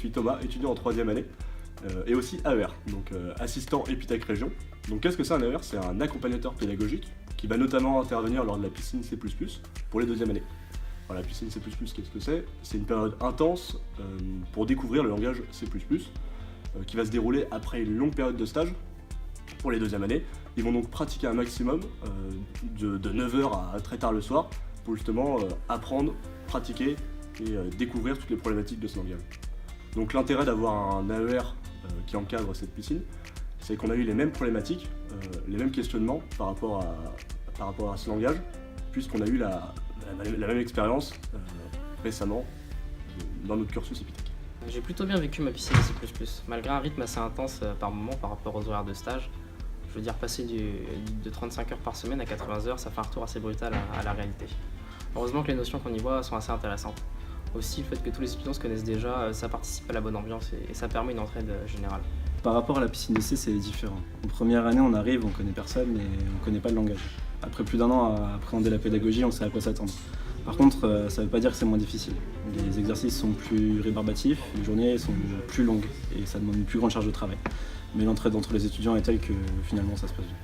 suis Thomas, étudiant en 3e année, et aussi AER, donc assistant Epitech Région. Donc qu'est-ce que c'est un AER? C'est un accompagnateur pédagogique qui va notamment intervenir lors de la piscine C++ pour les 2e années. Alors, la piscine C++, qu'est-ce que c'est? C'est une période intense pour découvrir le langage C++, qui va se dérouler après une longue période de stage pour les 2e années. Ils vont donc pratiquer un maximum de 9h à très tard le soir pour justement apprendre, pratiquer et découvrir toutes les problématiques de ce langage. Donc l'intérêt d'avoir un AER qui encadre cette piscine, c'est qu'on a eu les mêmes problématiques, les mêmes questionnements par rapport à ce langage, puisqu'on a eu la même expérience récemment dans notre cursus Epitech. J'ai plutôt bien vécu ma piscine C++, malgré un rythme assez intense par moment par rapport aux horaires de stage. Je veux dire, passer de 35 heures par semaine à 80 heures, ça fait un retour assez brutal à la réalité. Heureusement que les notions qu'on y voit sont assez intéressantes. Aussi, le fait que tous les étudiants se connaissent déjà, ça participe à la bonne ambiance et ça permet une entraide générale. Par rapport à la piscine de C, c'est différent. En première année, on arrive, on connaît personne et on connaît pas le langage. Après plus d'1 an à appréhender la pédagogie, on sait à quoi s'attendre. Par contre, ça ne veut pas dire que c'est moins difficile. Les exercices sont plus rébarbatifs, les journées sont plus longues et ça demande une plus grande charge de travail. Mais l'entraide entre les étudiants est telle que finalement ça se passe bien.